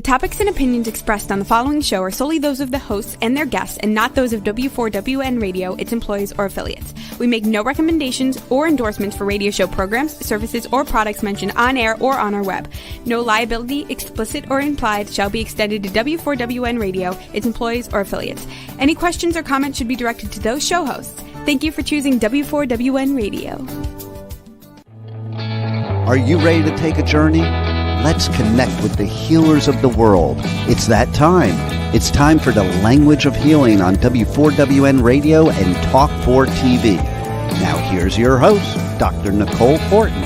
The topics and opinions expressed on the following show are solely those of the hosts and their guests and not those of W4WN Radio, its employees, or affiliates. We make no recommendations or endorsements for radio show programs, services, or products mentioned on air or on our web. No liability, explicit or implied, shall be extended to W4WN Radio, its employees, or affiliates. Any questions or comments should be directed to those show hosts. Thank you for choosing W4WN Radio. Are you ready to take a journey? Let's connect with the healers of the world. It's that time. It's time for the Language of Healing on W4WN Radio and Talk 4 TV. Now here's your host, Dr. Nicole Fortin.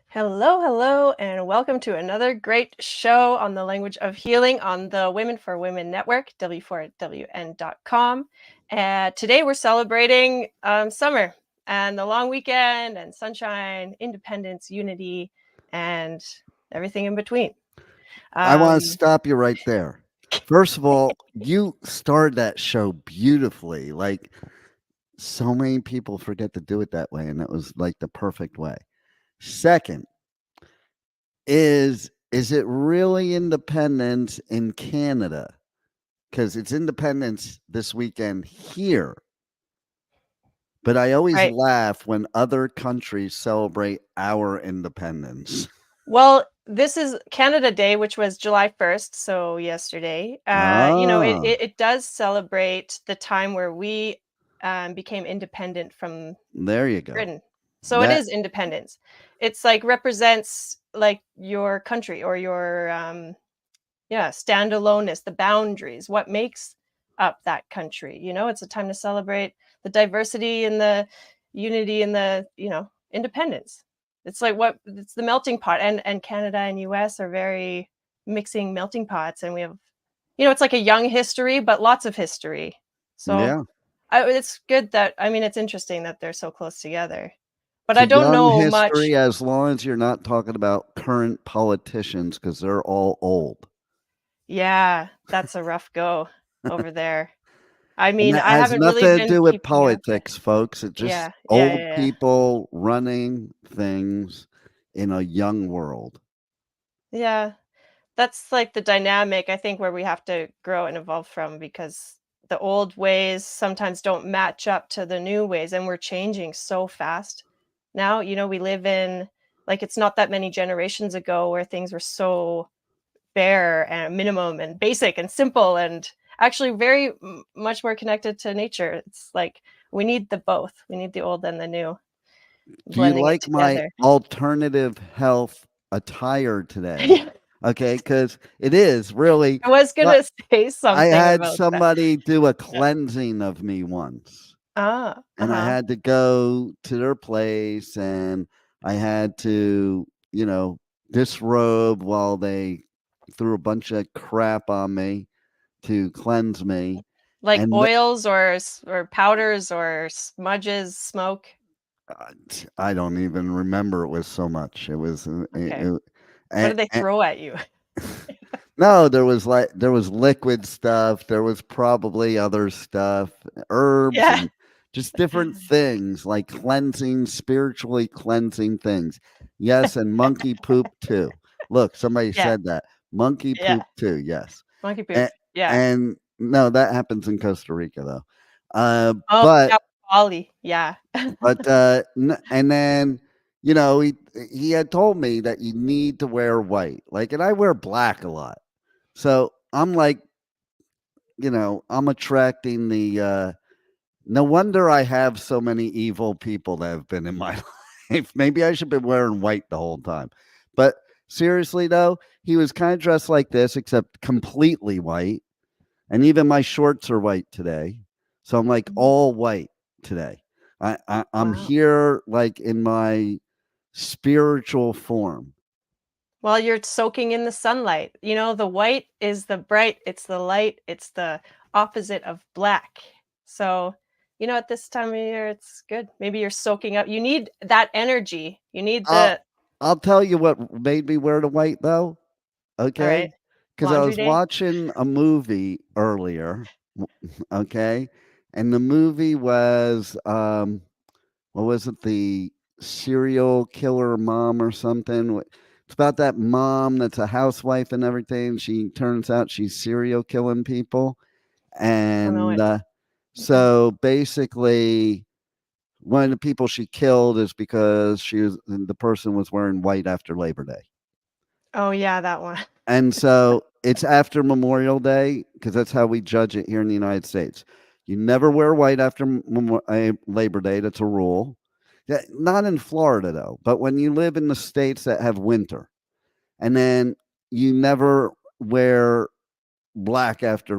Hello, and welcome to another great show on the Language of Healing on the Women for Women Network, W4WN.com. And today we're celebrating summer and the long weekend and sunshine, independence, unity, and everything in between. I want to stop you right there. First of all, you started that show beautifully. Like, so many people forget to do it that way, and it was like the perfect way. Second, is it really independence in Canada? Because it's independence this weekend here. But I always laugh when other countries celebrate our independence. Well, this is Canada Day, which was July 1st, so yesterday. It does celebrate the time where we became independent from Britain. So it is independence. It's like represents like your country or your standaloneness, the boundaries, what makes up that country. You know, it's a time to celebrate the diversity and the unity and the, independence. It's like it's the melting pot, and Canada and US are very mixing melting pots, and we have, it's like a young history, but lots of history. So it's good that, it's interesting that they're so close together. But I don't know history much. As long as you're not talking about current politicians, because they're all old. Yeah, that's a rough go over there. I has haven't nothing really to do with politics, folks. It's just old people running things in a young world. Yeah, that's like the dynamic, I think, where we have to grow and evolve from, because the old ways sometimes don't match up to the new ways, and we're changing so fast. Now, we live in, like, it's not that many generations ago where things were so bare and minimum and basic and simple and actually very much more connected to nature. It's like we need the both. We need the old and the new. Do you like my alternative health attire today? Okay, because it is really. I was going to say something. I had somebody do a cleansing of me once. And I had to go to their place, and I had to, disrobe while they threw a bunch of crap on me to cleanse me. Like oils or powders or smudges, smoke? I don't even remember. It was so much. It was. Okay. What did they throw at you? No, there was liquid stuff. There was probably other stuff, herbs, and just different things, like spiritually cleansing things. Yes, and monkey poop too. Look, somebody said that. Monkey poop too, yes. Monkey poop, And no, that happens in Costa Rica, though. But Bali, but and then, he had told me that you need to wear white. Like, and I wear black a lot. So I'm like, I'm attracting the no wonder I have so many evil people that have been in my life. Maybe I should have been wearing white the whole time. But seriously, though, he was kind of dressed like this, except completely white. And even my shorts are white today. So I'm like all white today. I'm here like in my spiritual form. Well, you're soaking in the sunlight. The white is the bright, it's the light, it's the opposite of black. So, at this time of year, it's good. Maybe you're soaking up. You need that energy. You need the... I'll tell you what made me wear the white, though. Okay? Because I was watching a movie earlier. Okay? And the movie was, what was it? The serial killer mom or something. It's about that mom that's a housewife and everything. She turns out she's serial killing people. I don't know And it. so basically, one of the people she killed is because the person was wearing white after Labor Day. Oh yeah, that one. And so it's after Memorial Day because that's how we judge it here in the United States. You never wear white after Labor Day. That's a rule. Yeah, not in Florida, though, but when you live in the states that have winter, and then you never wear black after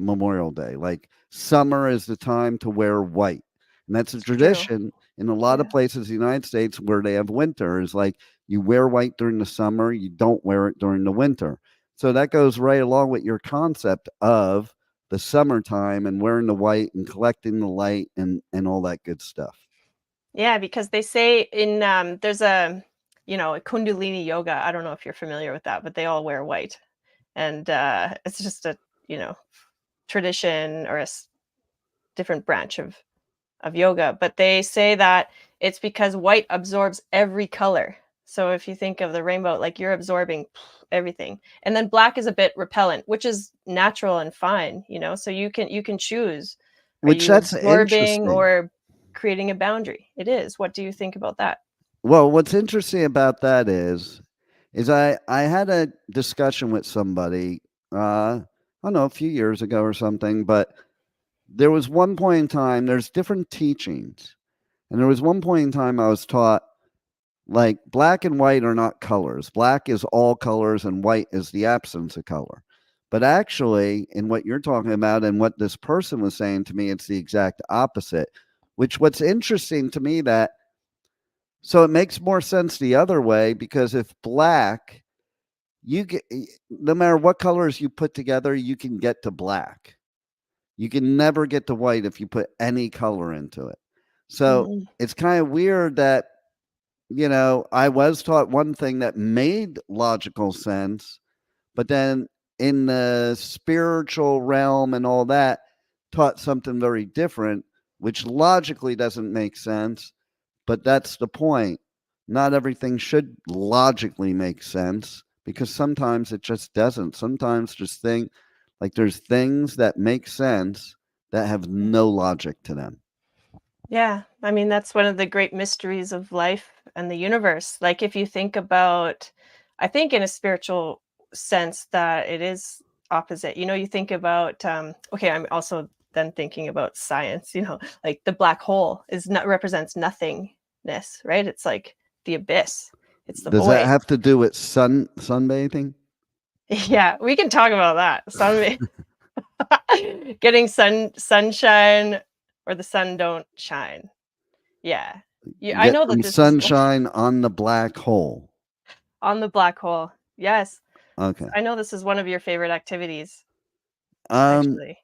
Memorial Day. Like summer is the time to wear white. And that's a It's true. tradition in a lot of Yeah. places in the United States where they have winter. Is like you wear white during the summer, you don't wear it during the winter. So that goes right along with your concept of the summertime and wearing the white and collecting the light and all that good stuff. Yeah, because they say in there's a Kundalini yoga. I don't know if you're familiar with that, but they all wear white. And it's just a, you know, tradition or different branch of yoga, but they say that it's because white absorbs every color. So if you think of the rainbow, like you're absorbing everything. And then black is a bit repellent, which is natural and fine, so you can choose. Are Which you that's absorbing interesting. or creating a boundary? It is. What do you think about that? Well, what's interesting about that is I had a discussion with somebody, I don't know, a few years ago or something, but there was one point in time, there's different teachings. And there was one point in time I was taught like black and white are not colors. Black is all colors and white is the absence of color. But actually, in what you're talking about and what this person was saying to me, it's the exact opposite. Which what's interesting to me that so it makes more sense the other way because if black, you get no matter what colors you put together, you can get to black. You can never get to white if you put any color into it. So Mhm. it's kind of weird that, I was taught one thing that made logical sense, but then in the spiritual realm and all that, taught something very different, which logically doesn't make sense. But that's the point. Not everything should logically make sense because sometimes it just doesn't. Sometimes just think like there's things that make sense that have no logic to them. Yeah, I mean, that's one of the great mysteries of life and the universe. Like, if you think about, I think in a spiritual sense, that it is opposite. You think about, okay, I'm also then thinking about science, like the black hole is not represents nothingness, right? It's like the abyss, it's the Does that void. have to do with sunbathing? Yeah, we can talk about that. Getting sunshine or the sun don't shine. Yeah. Yeah, I Get know that some this is sunshine on the black hole. on the black hole. Yes. Okay. I know this is one of your favorite activities, Um, actually.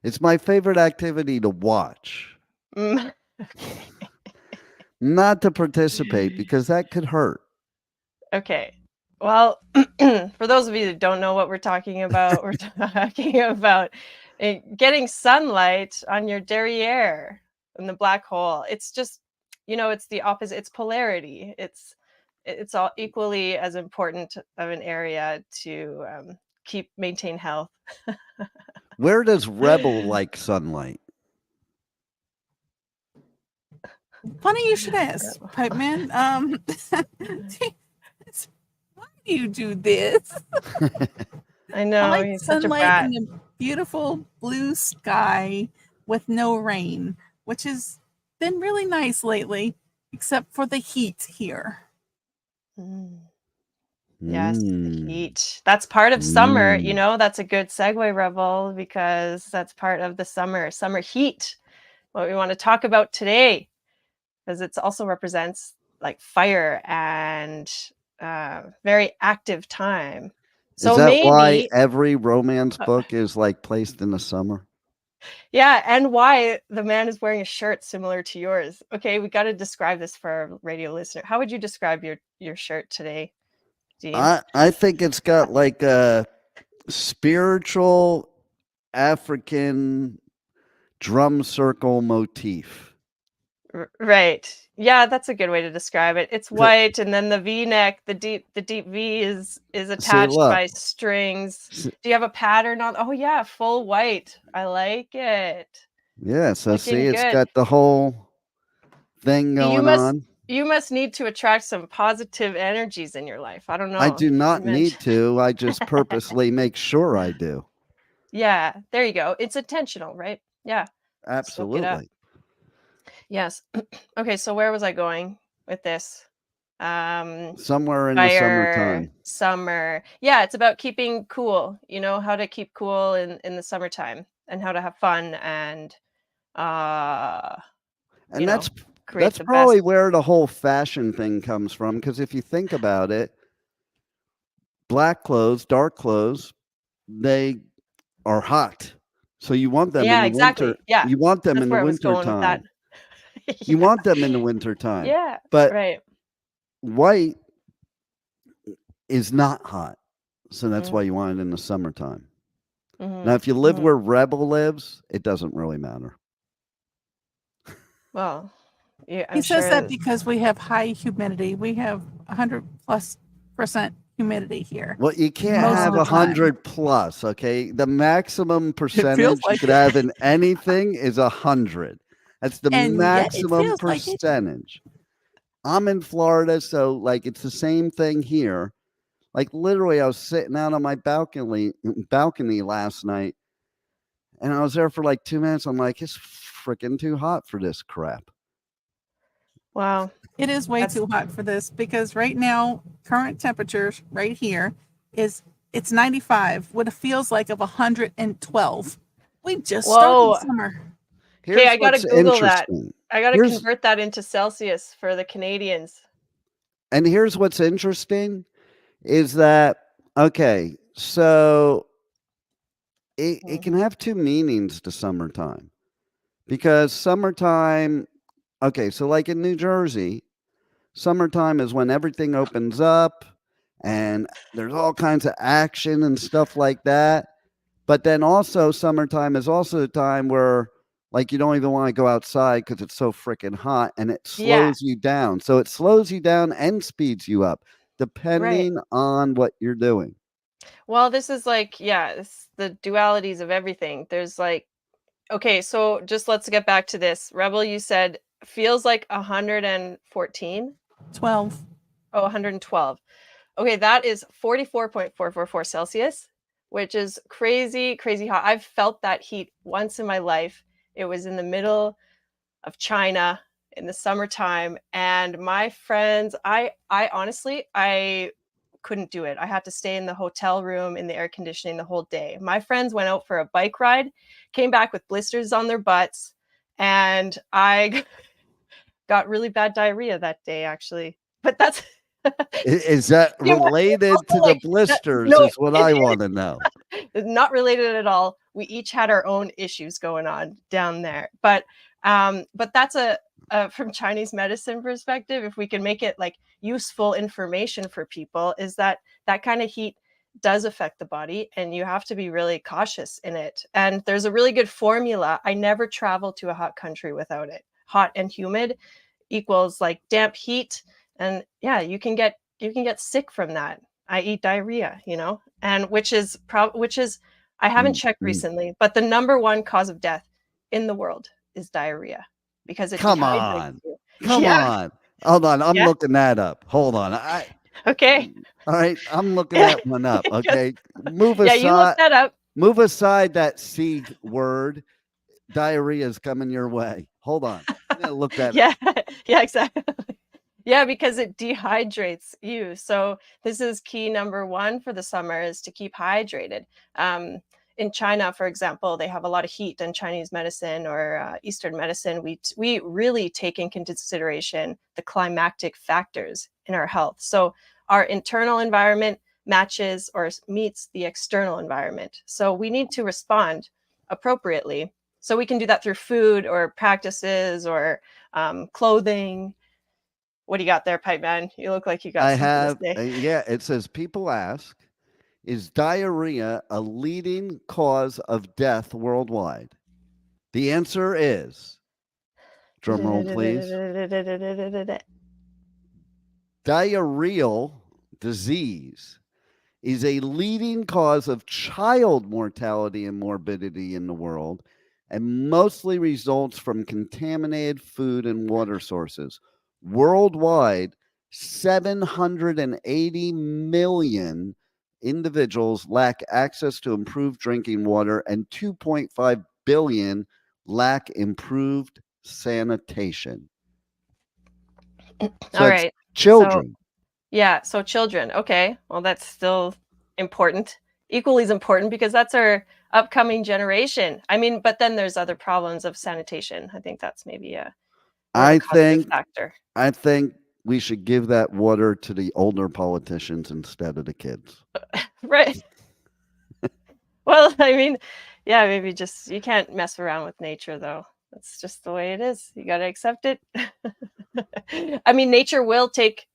it's my favorite activity to watch, Okay. not to participate because that could hurt. Okay. Well, for those of you that don't know what we're talking about, we're talking about getting sunlight on your derriere in the black hole. It's just, it's the opposite. It's polarity. It's all equally as important of an area to maintain health. Where does Rebel like sunlight? Funny you should ask, Pipe Man. Why do you do this? I I know like he's such a sunlight brat. and a beautiful blue sky with no rain, which has been really nice lately, except for the heat here. Mm. Yes, the Mm, heat. That's part of summer, mm. that's a good segue, Rebel, because that's part of the summer heat. What we want to talk about today, because it also represents like fire and very active time. Is So that why maybe, every romance uh, book is like placed in the summer? yeah, and why the man is wearing a shirt similar to yours. Okay, we got to describe this for our radio listener. How would you describe your shirt today, Dean? I think it's got like a spiritual African drum circle motif. Right. Yeah, that's a good way to describe it. It's So, white, and then the V-neck, the deep V is see, attached look. by strings. S- Do you have a pattern on? Oh yeah, full white. I like it. Yeah, It's so see, looking it's good. got the whole thing You going must on. you must need to attract some positive energies in your life. I don't I know. do You not need mentioned. to. I just purposely make sure I do. Yeah, there you go. It's intentional, right? Yeah. Soak it up. Absolutely. Yes. Okay, so where was I going with this? Um Somewhere in the Fire, summertime. summer. Yeah, it's about keeping cool, how to keep cool in the summertime and how to have fun and, uh, you And know, create that's the probably best. where the whole fashion thing comes from. Because if you think about it, black clothes, dark clothes, they are hot. So you want them in Yeah, the winter. exactly. Yeah. You want them That's in the where I was winter going with that. time. You Yeah. want them in the winter time. Yeah. But Right. white is not hot. So that's why Mm, you want it in the summertime. Now, mhm, if you live mhm. where Rebel lives, it doesn't really matter. Well, yeah, He I'm says sure. that because we have high humidity. We have 100+% humidity here Well, you can't most of have the Oh, time. 100+, okay? The maximum It feels percentage you like could it. have in anything is 100. That's the And yet it maximum feels like it. percentage. I'm in Florida, so like it's the same thing here. Like literally, I was sitting out on my balcony last night, and I was there for like 2 minutes. I'm like, it's freaking too hot for this crap. wow. It is way That's too hot for this because right now, current temperatures right here is it's 95 what it feels like of 112. We just started whoa. summer. Okay, Here's I gotta what's Google that. interesting. I gotta Here's convert that into Celsius for the Canadians. here's what's interesting is that okay, so it Mm. can have two meanings to summertime because summertime, okay, so like in New Jersey, summertime is when everything opens up and there's all kinds of action and stuff like that. But then also, summertime is also the time where, like, you don't even want to go outside because it's so freaking hot and it Yeah, slows you down. So it slows you down and speeds you up, right. depending on what you're doing. Well, this is like, yeah, it's the dualities of everything. There's like, okay, so just let's get back to this. Rebel, you said feels like 114. 12. Oh, 112. Okay, that is 44.444 Celsius, which is crazy, crazy hot. I've felt that heat once in my life. It was in the middle of China in the summertime, and my friends, I honestly, I couldn't do it. I had to stay in the hotel room in the air conditioning the whole day. My friends went out for a bike ride, came back with blisters on their butts, and I got really bad diarrhea that day actually. But that's Is that you know what? It's related to also the like blisters? no, Is what I want to know. not related at all. We each had our own issues going on down there. But that's a from Chinese medicine perspective, if we can make it like useful information for people, is that that kind of heat does affect the body and you have to be really cautious in it. And there's a really good formula. I never travel to a hot country without it. Hot and humid equals like damp heat. And yeah, you can get sick from that, i.e. diarrhea, and which is I haven't Mm, checked mm. recently, but the number one cause of death in the world is diarrhea because it Come dehydrates on. you. Come Yeah, on. Hold on. I'm yeah, looking that up. Hold on. okay. All right. I'm looking Yeah, that one up. just Okay. Move yeah, you look aside. that up. Move aside that C word. Diarrhea is coming your way. Hold on. I'm gonna look that up. Yeah, yeah, exactly. Yeah, because it dehydrates you. So this is key number one for the summer is to keep hydrated. Um, in China, for example, they have a lot of heat in Chinese medicine or Eastern medicine. We really take in consideration the climactic factors in our health. So our internal environment matches or meets the external environment. So we need to respond appropriately. So we can do that through food or practices or clothing. What do you got there, Pipe Man? You look like you got I something to have, say. yeah, it says people ask, is diarrhea a leading cause of death worldwide? The answer is Drum roll, please. Diarrheal disease is a leading cause of child mortality and morbidity in the world and mostly results from contaminated food and water sources. Worldwide, 780 million individuals lack access to improved drinking water, and 2.5 billion lack improved sanitation. So All it's right. children. So children. Okay. Well, that's still important. Equally as important because that's our upcoming generation. I mean, but then there's other problems of sanitation. I think that's maybe a more I causative think factor. I think we should give that water to the older politicians instead of the kids. Right. Well, I mean, yeah, maybe just you can't mess around with nature though. That's just the way it is. You got to accept it. I mean, nature will take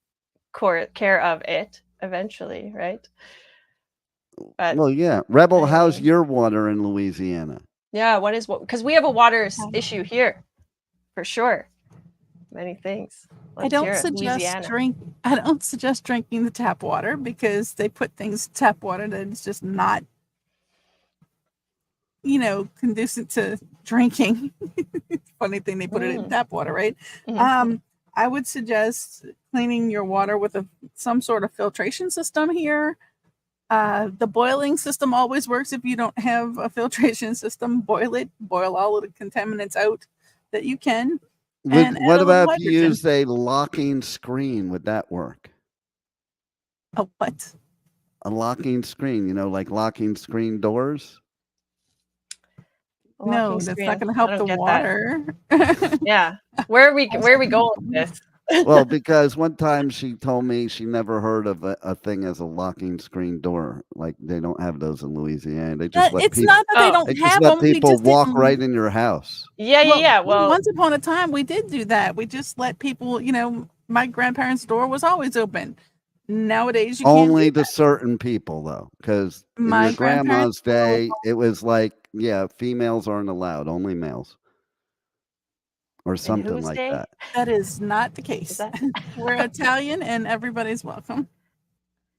care of it eventually, right? But Well, yeah. Rebel, I how's mean, your water in Louisiana? yeah, because we have a water issue here for sure. Many things. I Let's don't hear it. suggest Louisiana. I don't suggest drinking the tap water because they put things in tap water that is just not, conducive to drinking. Funny thing, they put it in tap water, right? Mhm. I would suggest cleaning your water with some sort of filtration system here. The boiling system always works if you don't have a filtration system. Boil all of the contaminants out that you can, and add What a little about if you hydrogen. used a locking screen? Would that work? A what? A locking screen, like locking screen doors? No, Locking that's screen. not going to I help don't the get that. water. Yeah. Where are we going with this? Well, because one time she told me she never heard of a thing as a locking screen door. Like they don't have those in Louisiana. They just let It's people. not that they Oh. don't They just have let them. We people just walk didn't. right in your house. Yeah. Well, Once upon a time, we did do that. We just let people. My grandparents' door was always open. Nowadays, you can't Only do to that. certain people, though, because in My your grandparents' grandma's door was day, it was like, yeah, females aren't allowed, only males, or in something whose like day? that. That is not the Is case. that? We're Italian, and everybody's welcome.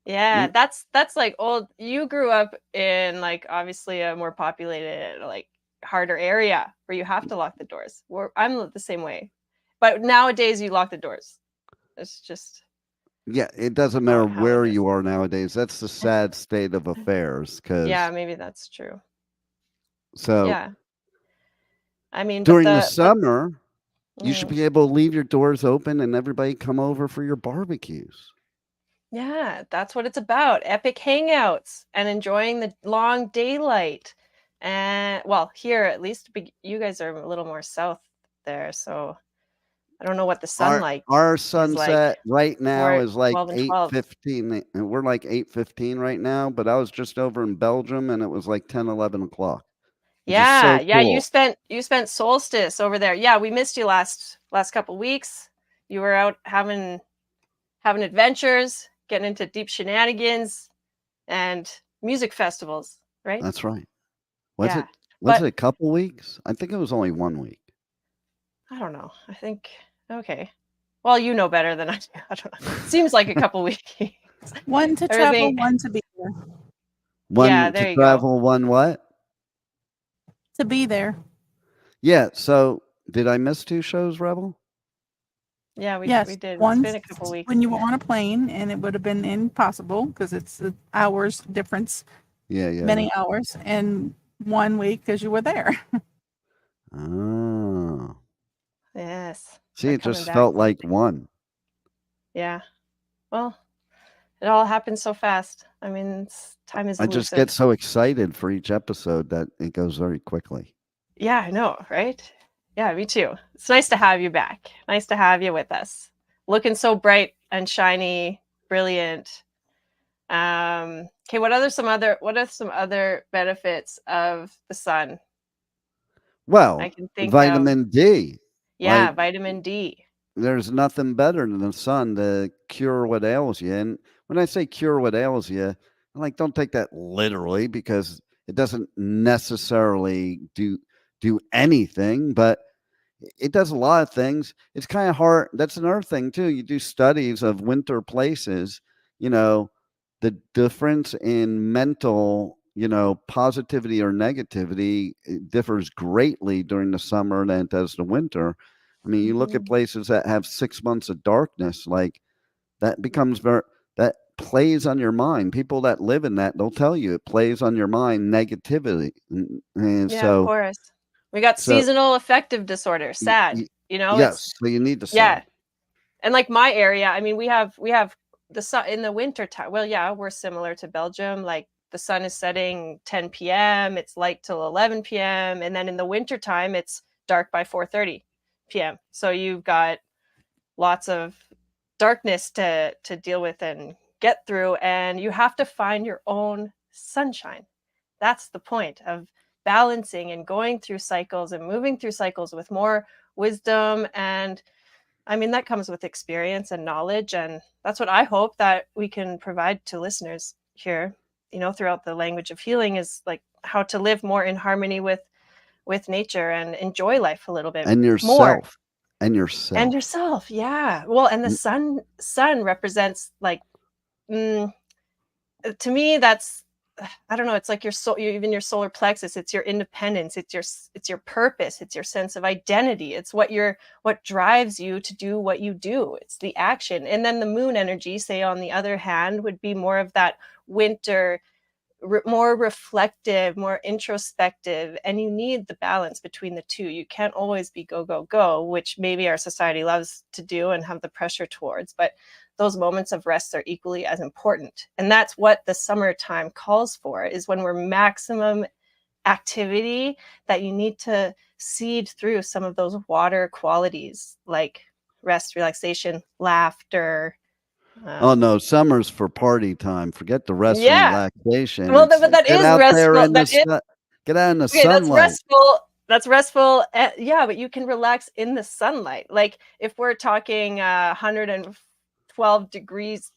Yeah, Mm. that's like old. You grew up in like obviously a more populated, like harder area where you have to lock the doors. I'm the same way, but nowadays you lock the doors. It's just Yeah, it doesn't matter how it where is. you are nowadays. That's the sad state of affairs. Yeah, Because maybe that's true. so Yeah, I mean, but during the the but summer, you should mm, be able to leave your doors open and everybody come over for your barbecues. yeah, that's what it's about. Epic hangouts and enjoying the long daylight. And well, here at least you guys are a little more south there, so I don't know what the sunlight Our is like. sunset right now We're is like 12 and 12. 8:15, and we're like 8:15 right now, but I was just over in Belgium and it was like 10, 11 o'clock, which is so Yeah, you cool. spent solstice over there. Yeah, we missed you last couple weeks. You were out having adventures, getting into deep shenanigans and music festivals, right? That's right. Was Yeah. it was it But a couple weeks? I think it was only 1 week. I don't know. I think okay. Well, you know better than I do. I don't know. Seems like a couple weeks. One to travel, Everything. one to be there. Yeah, One to there you go. travel, one what? To be there. Yeah, so did I miss 2 shows, Rebel? Yeah, we Yes, did. It's once been a couple weeks. when you were on a plane, and it would have been impossible because it's an hours difference, Yeah, yeah. many hours, and 1 week because you were there. Oh. Yes. See, We're it coming just back. felt like one. Yeah. Well, it all happens so fast. I mean, time is I just elusive. get so excited for each episode that it goes very quickly. Yeah, I know, right? Yeah, me too. It's nice to have you back. Nice to have you with us. Looking so bright and shiny, brilliant. Okay, what are some other benefits of the sun? Well, I can think of. vitamin D. Yeah, Like, vitamin D. there's nothing better than the sun to cure what ails you. And when I say cure what ails you, I'm like, don't take that literally because it doesn't necessarily do anything, but it does a lot of things. It's kind of hard. That's another thing too. You do studies of winter places, you know, the difference in mental, positivity or negativity differs greatly during the summer than it does the winter. I mean, you look at places that have 6 months of darkness, like that becomes that plays on your mind. People that live in that, they'll tell you it plays on your mind negativity. And Yeah, of so, course. We got so seasonal affective disorder, y- SAD. y- It's yes, so you need the yeah. sun. And like my area, I mean, we have the sun in the winter time. Well, yeah, we're similar to Belgium. Like the sun is setting 10 p.m., it's light till 11 p.m. And then in the winter time, it's dark by 4:30 p.m. So you've got lots of darkness to deal with and get through, and you have to find your own sunshine. That's the point of balancing and going through cycles and moving through cycles with more wisdom. And I mean, that comes with experience and knowledge, and that's what I hope that we can provide to listeners here, throughout the language of healing, is like how to live more in harmony with nature and enjoy life a little bit And more. yourself. And And yourself. yourself, yeah. Well, and the N- sun represents like, to me, that's, I don't know. It's like your soul, even your solar plexus. It's your independence. It's your purpose. It's your sense of identity. It's what drives you to do what you do. It's the action. And then the moon energy, say on the other hand, would be more of that winter, more reflective, more introspective, and you need the balance between the two. You can't always be go, go, go, which maybe our society loves to do and have the pressure towards, but those moments of rest are equally as important. And that's what the summertime calls for, is when we're maximum activity, that you need to seed through some of those water qualities like rest, relaxation, laughter. Oh no, summer's for party time. Forget the rest and Yeah. relaxation. Well, It's but that get is out there restful. in the sun. Get out in the Okay, that's sunlight. restful. That's restful. Yeah, but you can relax in the sunlight. Like if we're talking 112 degrees,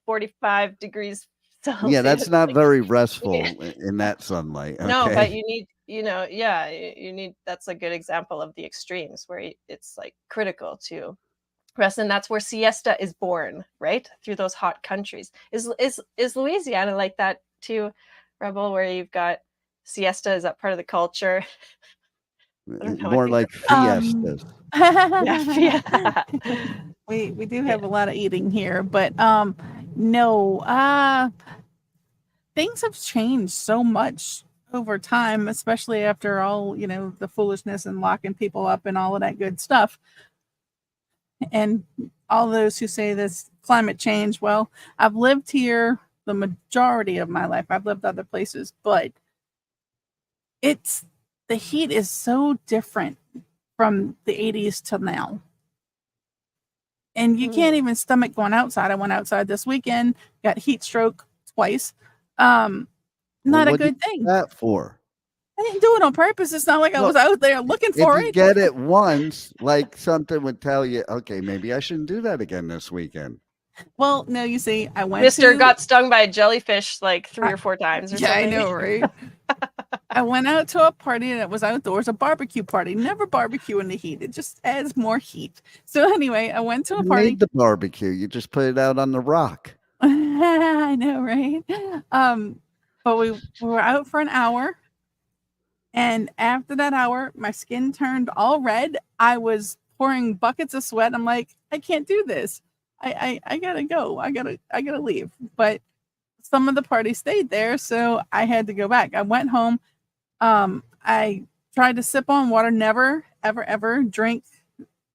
45 degrees Yeah, Celsius. that's not Like, very restful in that sunlight. no, but Okay. you need, yeah, you need. That's a good example of the extremes where it's like critical to rest, and that's where siesta is born, right? Through those hot countries. Is Louisiana like that too, Rebel? Where you've got siesta, is that part of the culture? I don't know. I More think like Um, fiestas. yeah. we do Yeah. have a lot of eating here, but no, things have changed so much over time, especially after all, the foolishness and locking people up and all of that good stuff. And all those who say this climate change, well, I've lived here the majority of my life. I've lived other places, but the heat is so different from the 80s to now. And you can't even stomach going outside. I went outside this weekend, got heat stroke twice. Not a What do you good thing. do that for? I didn't do it on purpose. It's not like I was out there looking If for you it. get it once, like something would tell you, okay, maybe I shouldn't do that again this weekend. Well, no, you see, I went Mr. got stung by a jellyfish like 3 or 4 times or yeah, something. I know, right? I went out to a party that was outdoors, a barbecue party. Never barbecue in the heat. It just adds more heat. So anyway, I went to a You party. made the barbecue. You just put it out on the rock. I know, right? But we were out for an hour. And after that hour, my skin turned all red. I was pouring buckets of sweat. I'm like, I can't do this. I gotta go. I gotta leave. But some of the party stayed there, so I had to go back. I went home. I tried to sip on water. Never, ever, ever drink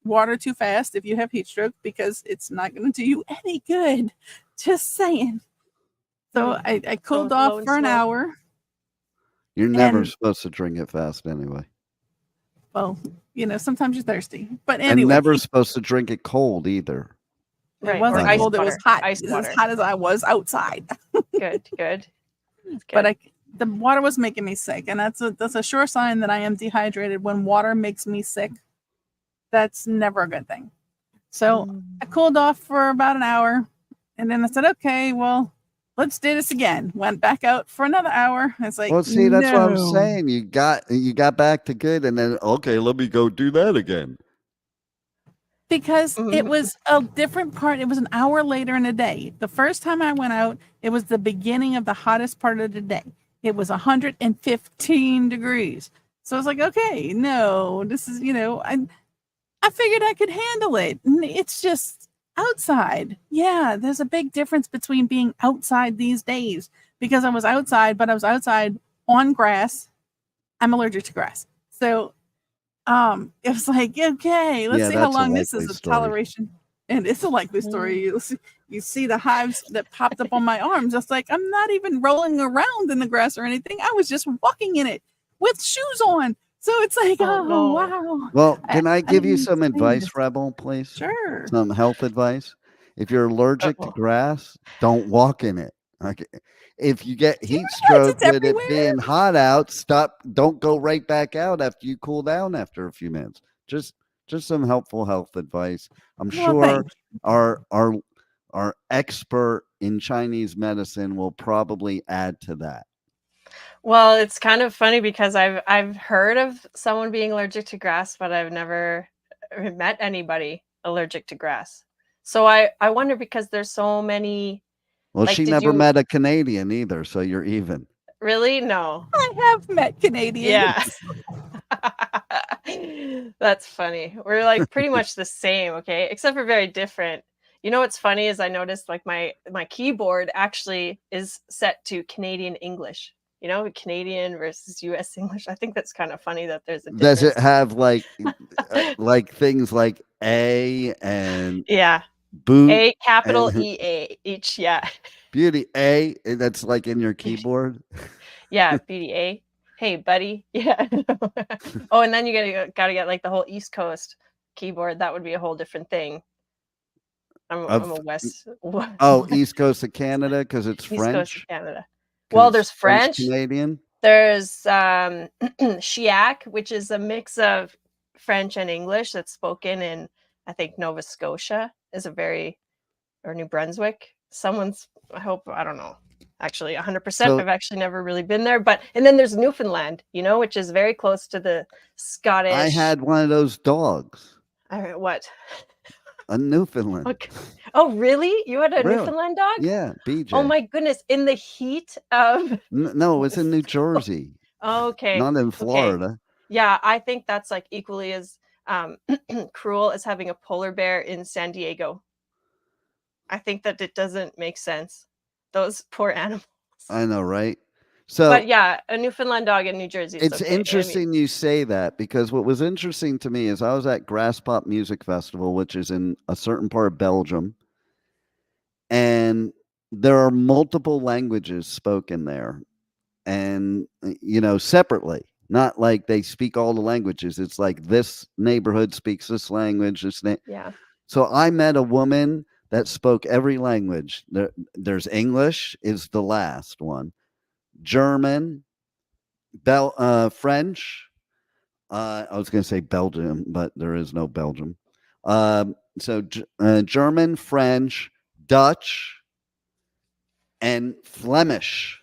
water too fast if you have heat stroke, because it's not going to do you any good. Just saying. So I cooled off for an hour. You're never supposed to drink it fast anyway. Well, sometimes you're thirsty. But And anyway. never supposed to drink it cold either. Right. It wasn't cold. It was hot. Ice It was water. as hot as I was outside. Good. But the water was making me sick, and that's a sure sign that I am dehydrated. When water makes me sick, that's never a good thing. So I cooled off for about an hour, and then I said, okay, well, let's do this again. Went back out for another hour. It's like, Well, see, that's what I'm no. saying. You got back to good, and then okay, let me go do that again. Because it Mhm. was a different part. It was an hour later in the day. The first time I went out, it was the beginning of the hottest part of the day. It was 115 degrees. So I was like, okay, no, this is, I figured I could handle it. It's just outside. Yeah, there's a big difference between being outside these days because I was outside, but I was outside on grass. I'm allergic to grass. So it was like, okay, let's see how that's a long this is likely a story. toleration. And it's a likely story. You see the hives that popped up on my arms. It's like I'm not even rolling around in the grass or anything. I was just walking in it with shoes on. So it's like, Oh, no. wow. Well, can I give you didn't some expect advice, this. Rebel, please? Sure. Some health advice. If you're allergic to Uh-oh. grass, don't walk in it. Okay. If you get heat realize stroke it's with it everywhere? being hot out, stop. Don't go right back out after you cool down after a few minutes. Just some helpful health advice. I'm Well, sure thank you. our expert in Chinese medicine will probably add to that. Well, it's kind of funny because I've heard of someone being allergic to grass, but I've never met anybody allergic to grass. So I wonder because there's so many. Well, Like, she did never you met a Canadian either, so you're even. really? No. I have met Canadians. Yeah. That's funny. We're like pretty much the same, okay? Except for very different. You know what's funny is I noticed like my keyboard actually is set to Canadian English. You know, Canadian versus US English. I think that's kind of funny that there's a Does it difference. have like things like A and Yeah. boot A capital and EA each, yeah. beauty A? That's like in your keyboard. Yeah, BDA. Hey, buddy. Yeah. Oh, and then you gotta get like the whole East Coast keyboard. That would be a whole different thing. I'm Of a West East Coast of Canada because it's East Coast of French. Canada. Because Well, it's there's French French. Canadian. There's Chiac, which is a mix of French and English that's spoken in, I think, Nova Scotia is a very, or New Brunswick. I hope, I don't know, actually 100%. So I've actually never really been there. And then there's Newfoundland, which is very close to the Scottish. I had one of those dogs, What? a Newfoundland. Okay. Oh, really? You had a Really? Newfoundland dog? Yeah, BJ. Oh my goodness! In the heat of. No, it was in New Jersey, Okay. not in Okay. Florida. Yeah, I think that's like equally as cruel as having a polar bear in San Diego. I think that it doesn't make sense. Those poor animals. I know, right? But So yeah, a Newfoundland dog in New Jersey is it's okay. I mean, interesting you say that because what was interesting to me is I was at Grass Pop Music Festival, which is in a certain part of Belgium, and there are multiple languages spoken there, and separately. Not like they speak all the languages. It's like this neighborhood speaks this language. yeah. So I met a woman that spoke every language. There's English is the last one, German, French. I was going to say Belgium, but there is no Belgium. So German, French, Dutch, and Flemish,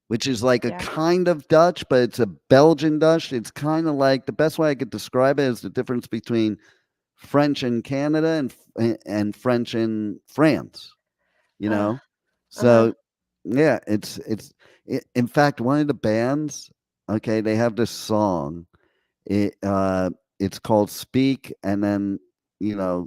which is like a Yeah. kind of Dutch, but it's a Belgian Dutch. It's kind of like the best way I could describe it is the difference between French in Canada and French in France. So yeah, in fact one of the bands. Okay, they have this song. It's called "Speak," and then the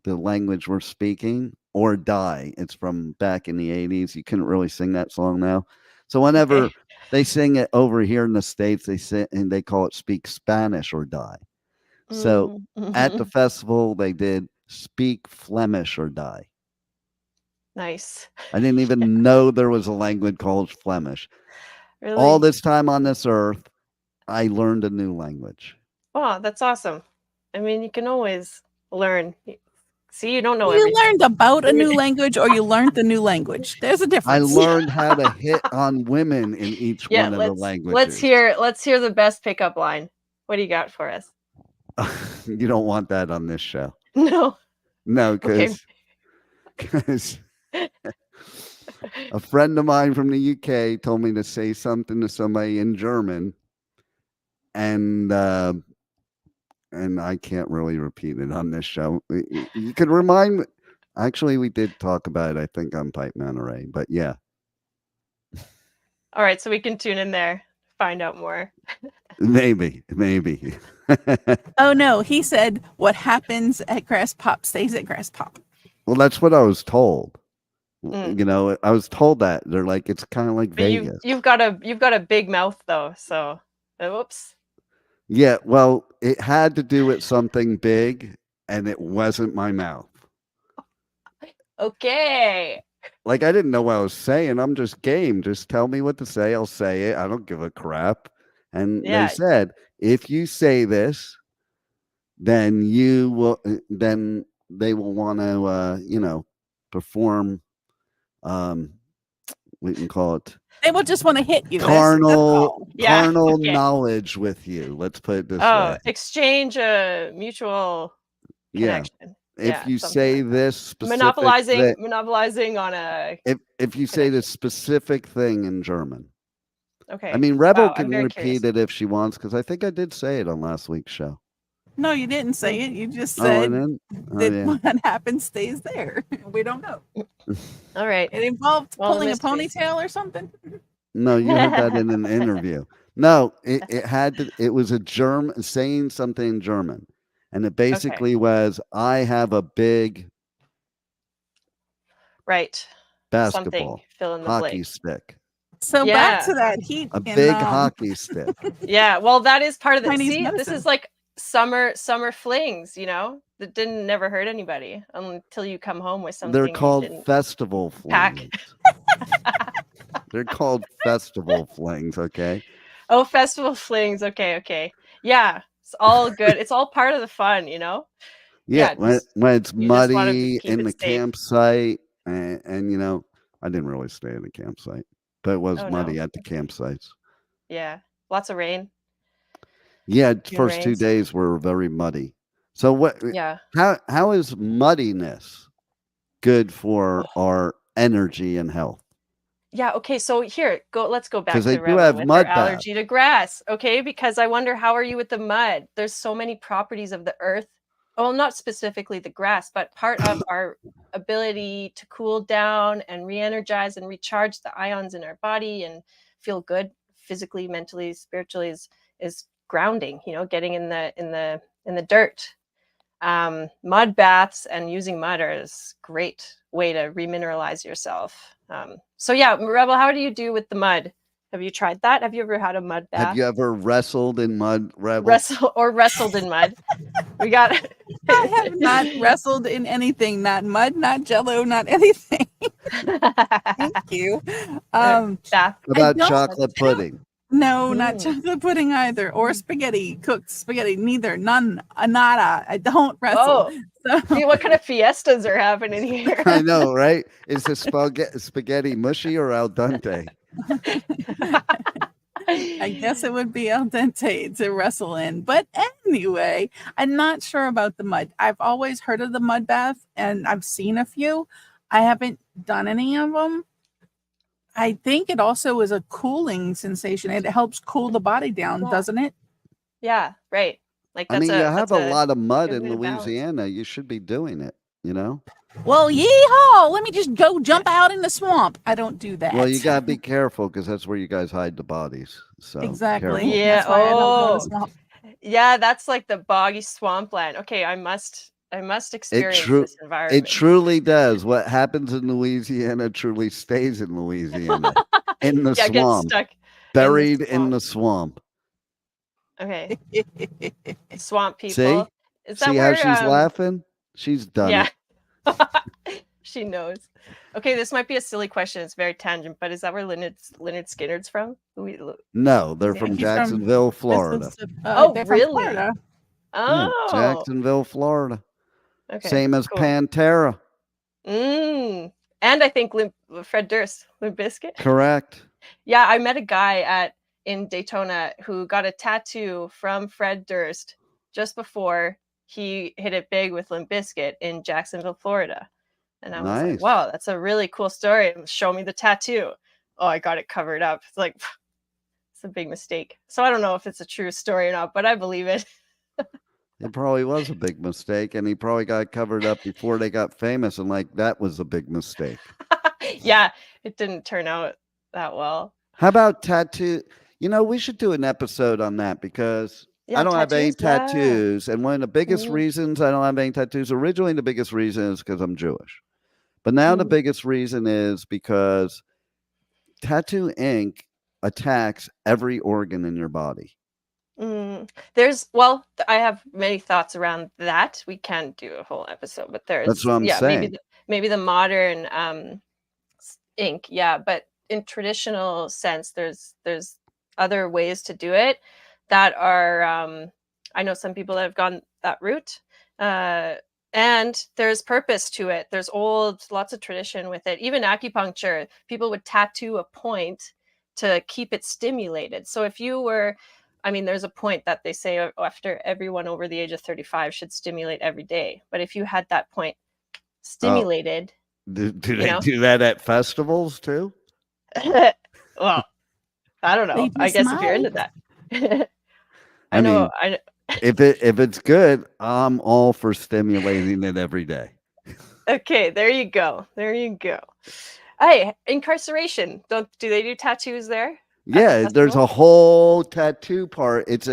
language we're speaking, or "Die." It's from back in the 80s. You couldn't really sing that song now. So whenever Okay. they sing it over here in the States, they say, and they call it "Speak Spanish" or "Die." So at the festival, they did "Speak Flemish or Die." Nice. I didn't even know there was a language called Flemish. Really? All this time on this earth, I learned a new language. Oh, that's awesome. I mean, you can always learn. See, you don't know You everything. learned about a new language or you learned the new language. There's a I difference. learned how to hit on women in each Yeah, one of the languages. let's hear the best pickup line. What do you got for us? You don't want that on this show. No. No, Okay. because a friend of mine from the UK told me to say something to somebody in German, and I can't really repeat it on this show. You could remind me. Actually, we did talk about it, I think, on Pipe Monterey, but yeah. All right, so we can tune in there, find out more. Maybe. Oh no, he said what happens at Grass Pop stays at Grass Pop. Well, that's what I was told. Mm. You know, I was told that. They're like, it's kind of like But Vegas. you've got a big mouth though, so whoops. Yeah, well, it had to do with something big, and it wasn't my mouth. Okay. Like, I didn't know what I was saying. I'm just game. Just tell me what to say. I'll say it. I don't give a crap. And Yeah. they said, if you say this, then you will. Then they will want to, perform. We can call it They will just want to hit you. carnal Yeah, okay. knowledge with you. Let's put it this Oh, way. exchange a mutual Yeah. connection. If you something say like that. this specific thing, monopolizing on a if you say this specific thing in German, okay. I mean, Rebel Wow, I'm can very repeat curious. it if she wants, because I think I did say it on last week's show. No, you didn't say it. You just Oh, I said didn't? Oh, that yeah. what happens stays there. We don't know. All right. It involved Well, pulling a mysteries. ponytail or something. No, you heard that in an interview. No, it had to. It was a German saying something in German, and it basically was, "I have a big Right. basketball Something. Fill in the hockey blank. stick, So Yeah. back to that heat. a in, big hockey stick." Yeah. Well, that is part of the Chinese see, this medicine. is like summer flings, that didn't never hurt anybody until you come home with something They're you called didn't festival pack. flings. They're called festival flings. Okay. Oh, festival flings. Okay. Yeah. It's all good. It's all part of the fun, Yeah, Yeah, when it's you just wanna muddy keep in it the safe. campsite, and I didn't really stay in the campsite, but it was Oh, muddy no? at the campsites. Yeah. Lots of rain. Yeah, Few first 2 rains. days were very muddy. So what? Yeah. How is muddiness good for our energy and health? Yeah, okay, so let's go back Because they to do Rebel have with her mud baths. allergy to grass, okay? Because I wonder, how are you with the mud? There's so many properties of the earth. Well, not specifically the grass, but part of our ability to cool down and re-energize and recharge the ions in our body and feel good physically, mentally, spiritually is grounding, getting in the dirt. Mud baths and using mud are a great way to remineralize yourself. So yeah, Rebel, how do you do with the mud? Have you tried that? Have you ever had a mud bath? Have you ever wrestled in mud, Rebel? Wrestled in mud? We got. I have not wrestled in anything, not mud, not jello, not anything. Thank you. Bath. How about chocolate pudding? No, not chocolate pudding either, or spaghetti, cooked spaghetti. Neither, none, nada. I don't wrestle. Oh, see, what kind of fiestas are happening here? I know, right? Is the spaghetti mushy or al dente? I guess it would be al dente to wrestle in. But anyway, I'm not sure about the mud. I've always heard of the mud bath, and I've seen a few. I haven't done any of them. I think it also is a cooling sensation. It helps cool the body down, doesn't it? Yeah, right. Like I mean, you have a lot of mud good in way to balance. Louisiana. You should be doing it, Well, yeehaw! Let me just go jump out in the swamp. I don't do that. Well, you got to be careful because that's where you guys hide the bodies. So exactly. careful. Yeah. That's why I don't go to swamp. Yeah, that's like the boggy swampland. Okay, I must experience this environment. It truly does. What happens in Louisiana truly stays in Louisiana. In the Yeah, get swamp. stuck Buried in the swamp. Okay. Swamp people. See? Is that See where, how she's laughing? She's done it. She knows. Okay, this might be a silly question. It's very tangent, but is that where Leonard Skinner's from? No, they're from Jacksonville, Florida. Oh, really? Florida. Oh, yeah, Jacksonville, Florida. Okay, same as cool. Pantera. And I think Fred Durst, Limp Bizkit. Correct. Yeah, I met a guy in Daytona who got a tattoo from Fred Durst just before he hit it big with Limp Bizkit in Jacksonville, Florida. And I was like, Nice. wow, that's a really cool story. And show me the tattoo. Oh, I got it covered up. It's like, it's a big mistake. So I don't know if it's a true story or not, but I believe it. It probably was a big mistake, and he probably got covered up before they got famous, and like that was a big mistake. Yeah, it didn't turn out that well. How about tattoo? We should do an episode on that because I Yeah, don't have any tattoos. Yeah. tattoos, and one of the biggest Mhm. reasons I don't have any tattoos, originally the biggest reason is because I'm Jewish, but now the Mhm. biggest reason is because tattoo ink attacks every organ in your body. I have many thoughts around that. We can do a whole episode, but That's there's, what I'm yeah, saying. maybe the modern ink, yeah, but in traditional sense, there's other ways to do it that are, I know some people that have gone that route, uh, and there's purpose to it. There's lots of tradition with it. Even acupuncture, people would tattoo a point to keep it stimulated. So if you were, I mean, there's a point that they say after everyone over the age of 35 should stimulate every day. But if you had that point Oh, stimulated, do you they know, do that at festivals too? well, I don't They know. I just guess if you're might. into that. I know. mean, if it's good, I'm all for stimulating it every day. Okay, there you go. There you go. Hey, incarceration. Do they do tattoos there? At the Yeah, there's festival? a whole tattoo part. It's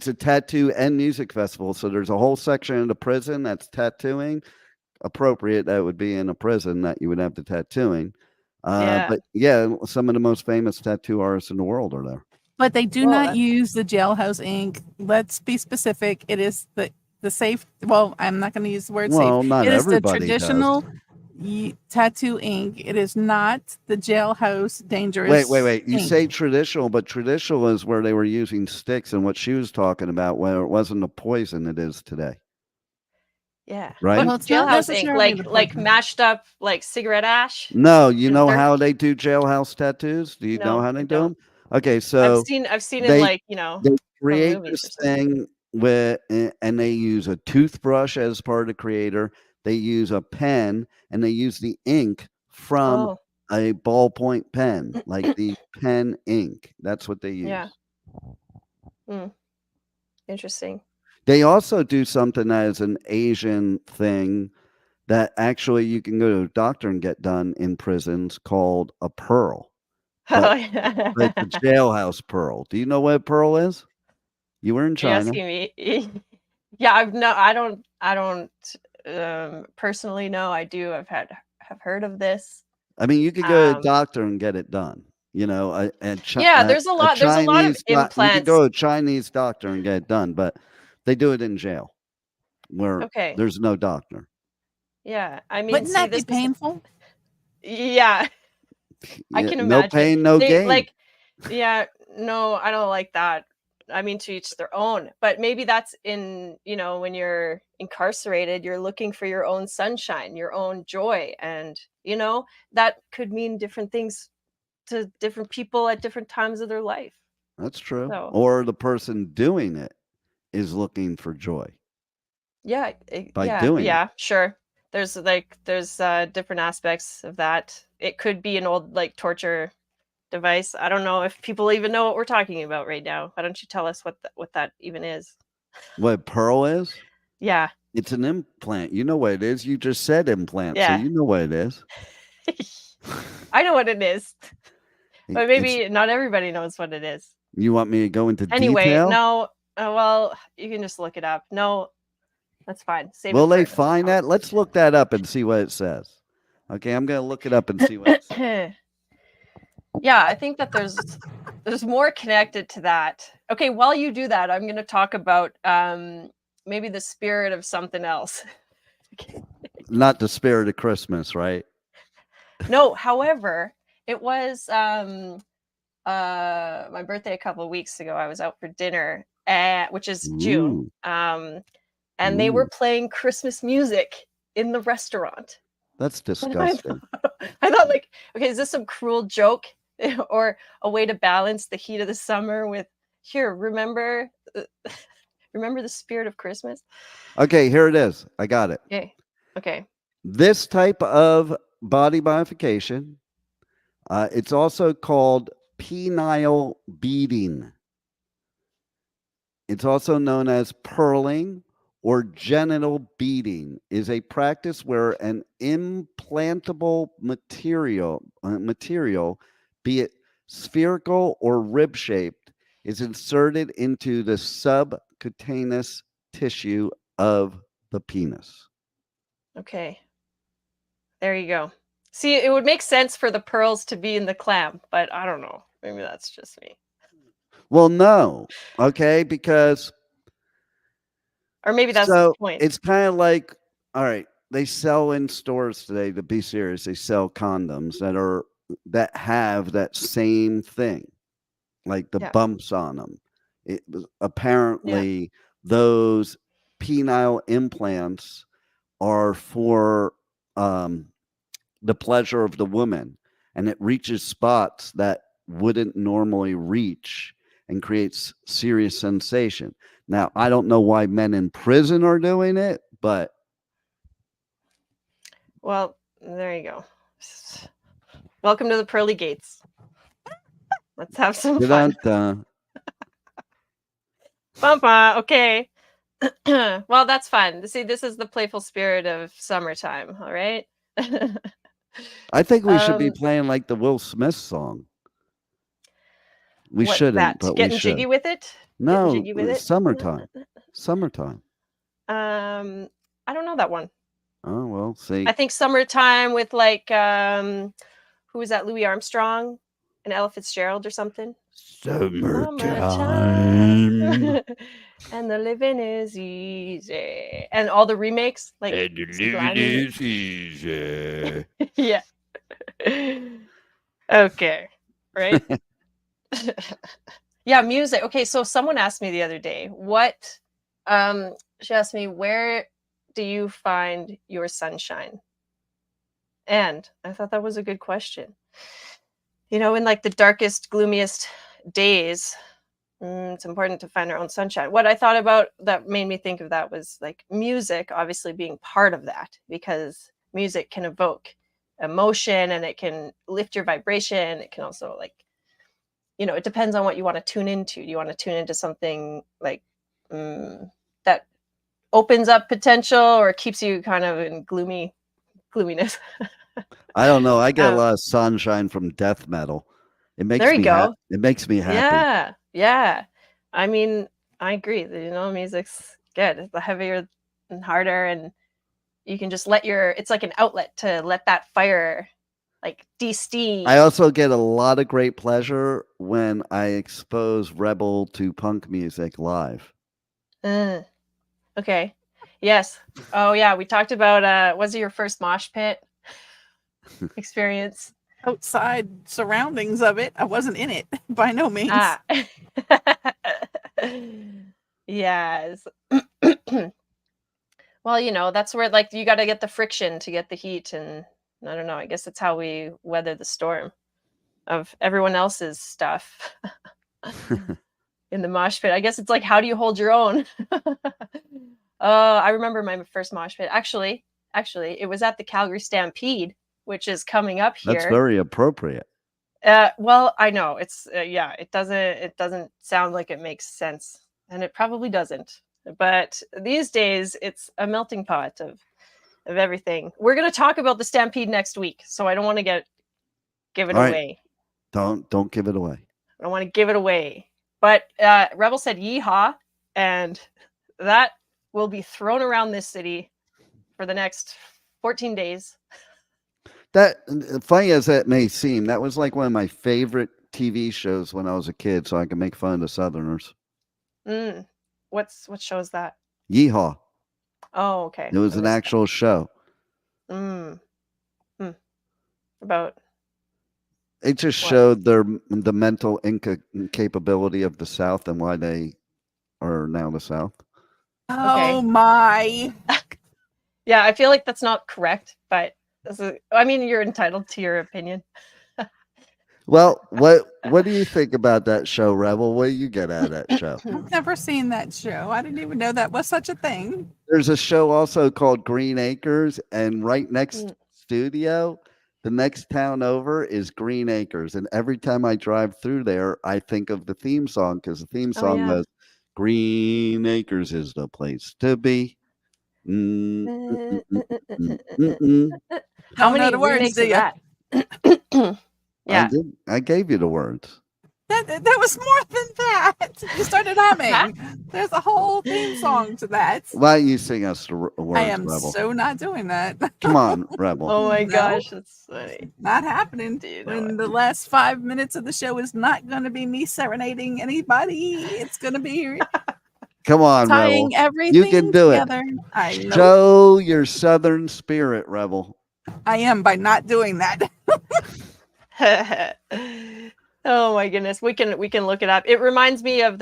a tattoo and music festival. So there's a whole section of the prison that's tattooing. Appropriate that would be in a prison that you would have the tattooing. Yeah. But yeah, some of the most famous tattoo artists in the world are there. But they do Well, not use the jailhouse ink. Let's be specific. It is the safe. Well, I'm not going to use the word safe. Well, not It is the everybody does. traditional tattoo ink. It is not the jailhouse dangerous. Wait. You ink. say traditional, but traditional is where they were using sticks and what she was talking about, where it wasn't the poison it is today. yeah. Right? Well, it's not Jailhouse ink, necessarily the like poison. mashed up like cigarette ash. No, you And know dirt? how they do jailhouse tattoos? Do you know No, how I they do don't. them? Okay, I've so seen in they like, they from create movies or this something. thing and they use a toothbrush as part of the creator. They use a pen and they use the ink from Oh, a ballpoint pen, like the pen ink. That's what they use. yeah. Interesting. They also do something that is an Asian thing that actually you can go to a doctor and get done in prisons called a pearl. Oh, But yeah. it's a jailhouse pearl. Do you know what a pearl is? You were in Are you China. asking me? Yeah, I don't personally know. I do. Have heard of this. I mean, you could go to a doctor and get it done. Yeah, there's a lot of You could go implants. to a Chinese doctor and get it done, but they do it in jail where Okay. there's no doctor. Yeah. I mean, Wouldn't see, that be this is painful? yeah, I Yeah, can no imagine. pain, no They gain. yeah, no, I don't like that. I mean, to each their own. But maybe that's in, when you're incarcerated, you're looking for your own sunshine, your own joy. And, that could mean different things to different people at different times of their life. That's true. So, Or the person doing it is looking for joy yeah, by doing it. yeah, sure. There's different aspects of that. It could be an old like torture device. I don't know if people even know what we're talking about right now. Why don't you tell us what that even is? What pearl is? Yeah. It's an implant. You know what it is. You just said implant, so Yeah. you know what it is. I know what it is, but It's, maybe not everybody knows what it is. you want me to go into Anyway, detail? no. Well, you can just look it up. No, that's fine. Save Will it they for find that? Let's look that up and see what it says. Okay, I'm going to look it up and see what it says. Yeah, I think that there's more connected to that. Okay, while you do that, I'm going to talk about maybe the spirit of something else. Not the spirit of Christmas, right? No, however, it was my birthday a couple of weeks ago. I was out for dinner, which is June. And they were playing Christmas music in the restaurant. That's disgusting. I thought, like, okay, is this some cruel joke or a way to balance the heat of the summer with here? Remember the spirit of Christmas. Okay, here it is. I got it. Okay. This type of body modification, it's also called penile beading. It's also known as pearling or genital beading, is a practice where an implantable material, be it spherical or rib shaped, is inserted into the subcutaneous tissue of the penis. Okay. There you go. See, it would make sense for the pearls to be in the clam, but I don't know. Maybe that's just me. Well, no, okay, because Or maybe that's the so point. it's kind of like, all right, they sell in stores today, to be serious, they sell condoms that have that same thing, like the Yeah. bumps on them. Apparently those penile implants are for the pleasure of the woman, and it reaches spots that wouldn't normally reach and creates serious sensation. Now, I don't know why men in prison are doing it, but Well, there you go. Welcome to the pearly gates. Let's have some fun. dun-dun-dun. Bumpa, okay. Well, that's fun. See, this is the playful spirit of summertime, all right? I think we should be Um, playing like the Will Smith song. We What's shouldn't, that? but we Getting should. jiggy with it? Getting No, jiggy with it? summertime. Summertime. I don't know that one. Oh, well, see. I think summertime with like who was that? Louis Armstrong and Ella Fitzgerald or something. Summertime. And the living is easy. And all the remakes, like And the living Slimy. is easy. Yeah. Okay. Right? Yeah, music. Okay, so someone asked me the other day, she asked me, where do you find your sunshine? And I thought that was a good question. You know, in like the darkest, gloomiest days, it's important to find our own sunshine. What I thought about that made me think of that was like music, obviously being part of that, because music can evoke emotion and it can lift your vibration. It can also like, you know, it depends on what you want to tune into. Do you want to tune into something like that opens up potential or keeps you kind of in gloominess? I don't know. I get a Um, lot of sunshine from death metal. It makes there you me go. It makes me happy. Yeah, yeah. I mean, I agree. You know, music's good. The heavier and harder, and you can just it's like an outlet to let that fire like de-steam. I also get a lot of great pleasure when I expose rebel to punk music live. Okay. Yes. Oh yeah, we talked about was it your first mosh pit experience? Outside surroundings of it. I wasn't in it by no means. Ah. Yes. Well, you know, that's where like you got to get the friction to get the heat, and I don't know, I guess it's how we weather the storm of everyone else's stuff in the mosh pit. I guess it's like, how do you hold your own? I remember my first mosh pit. Actually, it was at the Calgary Stampede, which is coming up here. That's very appropriate. Well, I know it's yeah, it doesn't sound like it makes sense, and it probably doesn't. But these days, it's a melting pot of everything. We're going to talk about the Stampede next week, so I don't want to give it away. Don't give it away. I don't want to give it away. But Rebel said yeehaw, and that will be thrown around this city for the next 14 days. That, funny as that may seem, that was like one of my favorite TV shows when I was a kid, so I could make fun of the Southerners. What show is that? Yeehaw. Oh, okay. It was an actual show. About it just showed the mental incapability of the South and why they are now the South. Oh my. Yeah, I feel like that's not correct, but I mean, you're entitled to your opinion. Well, what do you think about that show, Rebel? What do you get out of that show? I've never seen that show. I didn't even know that was such a thing. There's a show also called Green Acres, and right next Mm. studio, the next town over is Green Acres. And every time I drive through there, I think of the theme song because the theme Oh, song yeah. goes, Green Acres is the place to be. Mm, mm, mm, mm, mm, mm, mm. How Don't know many the words, remakes do of you? that? Yeah. I gave you the words. That was more than that. You started humming. There's a whole theme song to that. Why don't you sing us the words, I am Rebel? so not doing that. Come on, Rebel. Oh my No. gosh, that's funny. Not happening. Do you know When it? the last 5 minutes of the show is not going to be me serenading anybody. It's going to be Come on, Rebel. tying everything You can do together. it. I know Show your Southern spirit, Rebel. I am by not doing that. Oh my goodness, we can look it up. It reminds me of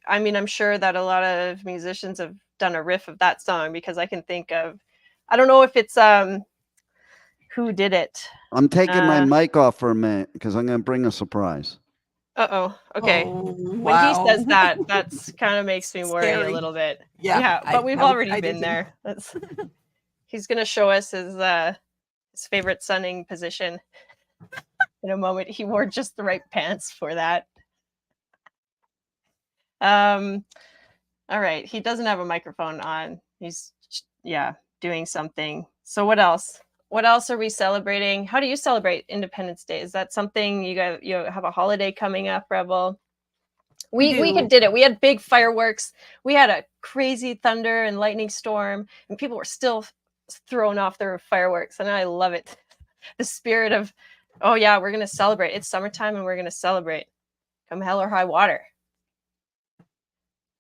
I'm sure that a lot of musicians have done a riff of that song because I can think of I don't know if it's who did it. I'm taking my Uh, mic off for a minute because I'm going to bring a surprise. Uh-oh. Okay. Oh, When he says wow. that, that's kind of makes me worry a Scary. little bit. Yeah, but we've I would- already I do been too. there. That's he's gonna show us his favorite sunning position in a moment. He wore just the right pants for that. All right. He doesn't have a microphone on. He's doing something. So what else? What else are we celebrating? How do you celebrate Independence Day? Is that something you have a holiday coming up, Rebel? We do. did it. We had big fireworks. We had a crazy thunder and lightning storm, and people were still throwing off their fireworks, and I love it. The spirit of, oh yeah, we're gonna celebrate. It's summertime, and we're gonna celebrate, come hell or high water.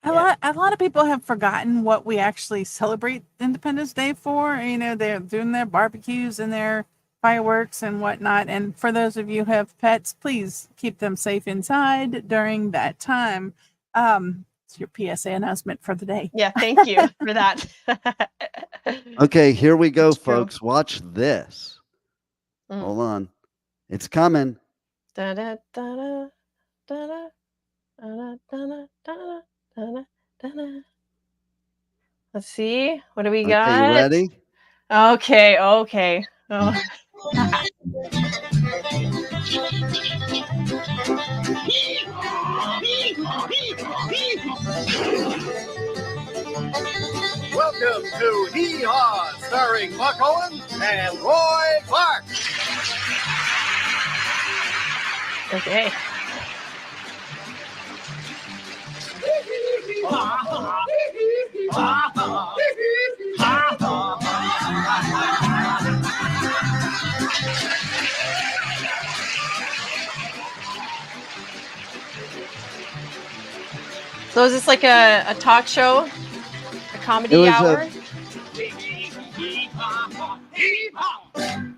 A lot of people have forgotten what we actually celebrate Independence Day for. You know, they're doing their barbecues and their fireworks and whatnot. And for those of you who have pets, please keep them safe inside during that time. It's your PSA announcement for the day. Yeah, thank you for that. Okay, here we go, It's true. folks. Watch this. Mm. Hold on. It's coming. Da-da, da-da, da-da, da-da, da-da, da-da, da-da, da-da. Let's see. What do we got? Okay, you ready? Okay. Oh. Welcome to Hee Haw, starring Buck Owens and Roy Clark. Okay. So is this like a talk show? A comedy It was hour?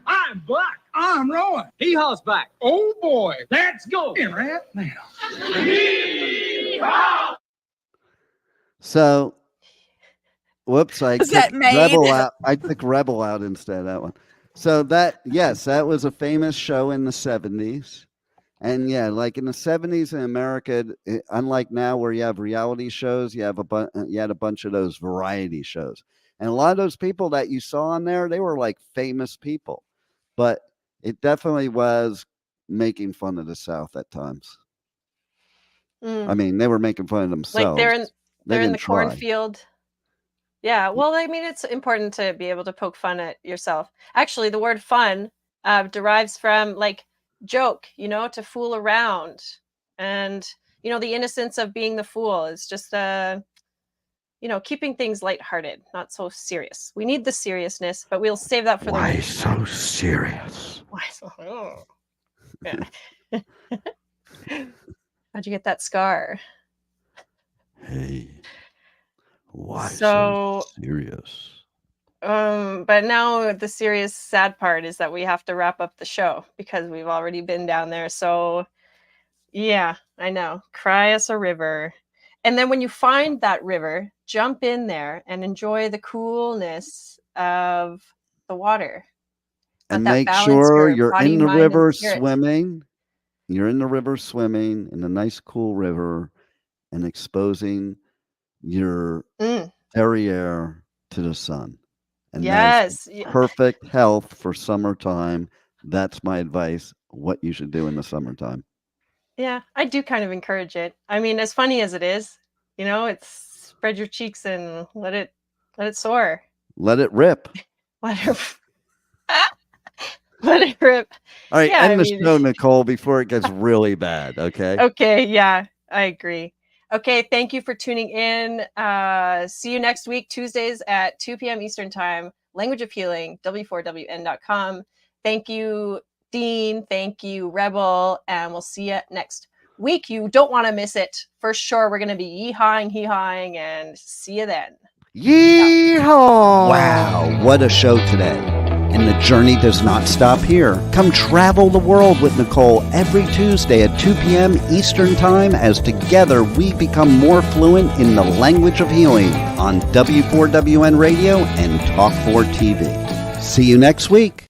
I'm Buck. I'm Roy. Hee Haw's back. Oh boy, let's go. Right now. So, whoops, I Was took that made? Rebel out. I took Rebel out instead of that one. So that was a famous show in the 70s. And yeah, like in the 70s in America, unlike now where you have reality shows, you had a bunch of those variety shows. And a lot of those people that you saw on there, they were like famous people. But it definitely was making fun of the South at times. I mean, they were making fun of themselves. Like they're in the didn't try. cornfield. Yeah, well, I mean, it's important to be able to poke fun at yourself. Actually, the word fun derives from like joke, to fool around. And, the innocence of being the fool is just, keeping things lighthearted, not so serious. We need the seriousness, but we'll save that for Why so serious? Why so? Oh. Yeah. How'd you get that scar? Hey, why So serious? But now the serious sad part is that we have to wrap up the show because we've already been down there. So yeah, I know. Cry us a river. And then when you find that river, jump in there and enjoy the coolness of the water. Let And that make balance sure your you're body, in the mind, and river spirit. swimming. you're in the river swimming in a nice cool river and exposing your Mm, derriere to the sun. And yes. that's perfect health for summertime. That's my advice, what you should do in the summertime. Yeah, I do kind of encourage it. I mean, as funny as it is, it's spread your cheeks and let it soar. Let it rip. Let it let it rip. All right, Yeah, I end the mean, show, Nicole, before it gets really bad, okay? okay, yeah, I agree. Okay, thank you for tuning in. See you next week, Tuesdays at 2 p.m. Eastern Time. Language of Healing, w4wn.com. Thank you, Dean. Thank you, Rebel. And we'll see you next week. You don't want to miss it. For sure, we're going to be yee-hawing, hee-hawing, and see you then. Yeehaw! Wow, what a show today. And the journey does not stop here. Come travel the world with Nicole every Tuesday at 2 p.m. Eastern Time as together we become more fluent in the language of healing on W4WN Radio and Talk4 TV. See you next week.